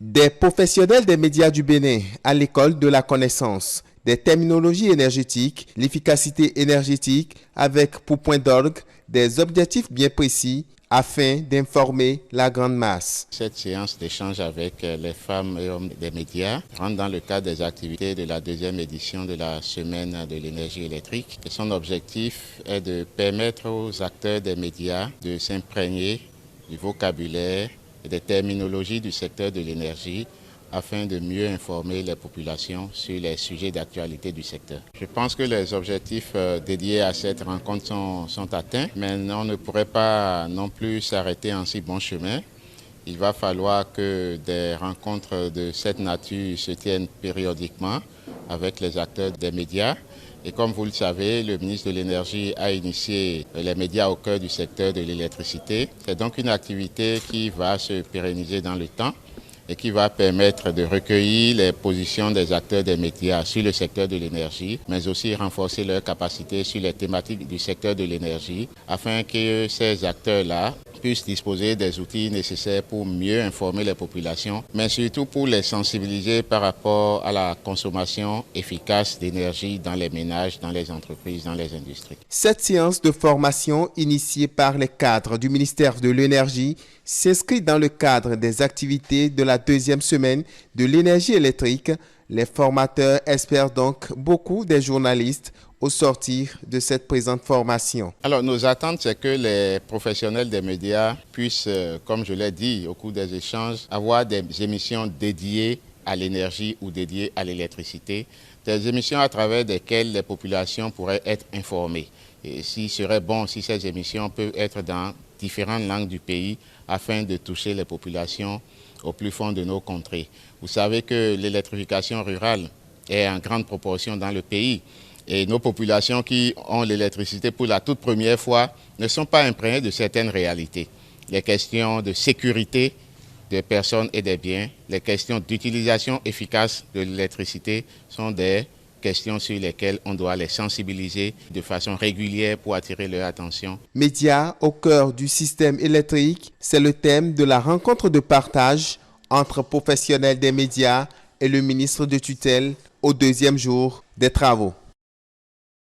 Des professionnels des médias du Bénin à l'école de la connaissance, des terminologies énergétiques, l'efficacité énergétique avec pour point d'orgue des objectifs bien précis afin d'informer la grande masse. Cette séance d'échange avec les femmes et hommes des médias rentre dans le cadre des activités de la deuxième édition de la Semaine de l'énergie électrique. Et son objectif est de permettre aux acteurs des médias de s'imprégner du vocabulaire et des terminologies du secteur de l'énergie afin de mieux informer les populations sur les sujets d'actualité du secteur. Je pense que les objectifs dédiés à cette rencontre sont atteints, mais on ne pourrait pas non plus s'arrêter en si bon chemin. Il va falloir que des rencontres de cette nature se tiennent périodiquement avec les acteurs des médias. Et comme vous le savez, le ministre de l'Énergie a initié les médias au cœur du secteur de l'électricité. C'est donc une activité qui va se pérenniser dans le temps et qui va permettre de recueillir les positions des acteurs des médias sur le secteur de l'énergie, mais aussi renforcer leurs capacités sur les thématiques du secteur de l'énergie, afin que ces acteurs-là puissent disposer des outils nécessaires pour mieux informer les populations, mais surtout pour les sensibiliser par rapport à la consommation efficace d'énergie dans les ménages, dans les entreprises, dans les industries. Cette séance de formation initiée par les cadres du ministère de l'Énergie s'inscrit dans le cadre des activités de la deuxième semaine de l'énergie électrique. Les formateurs espèrent donc beaucoup des journalistes au sortir de cette présente formation. Alors, nos attentes, c'est que les professionnels des médias puissent, comme je l'ai dit au cours des échanges, avoir des émissions dédiées à l'énergie ou dédiées à l'électricité, des émissions à travers lesquelles les populations pourraient être informées. Et s'il serait bon si ces émissions peuvent être dans différentes langues du pays afin de toucher les populations au plus fond de nos contrées. Vous savez que l'électrification rurale est en grande proportion dans le pays. Et nos populations qui ont l'électricité pour la toute première fois ne sont pas imprégnées de certaines réalités. Les questions de sécurité des personnes et des biens, les questions d'utilisation efficace de l'électricité sont des questions sur lesquelles on doit les sensibiliser de façon régulière pour attirer leur attention. Médias au cœur du système électrique, c'est le thème de la rencontre de partage entre professionnels des médias et le ministre de tutelle au deuxième jour des travaux.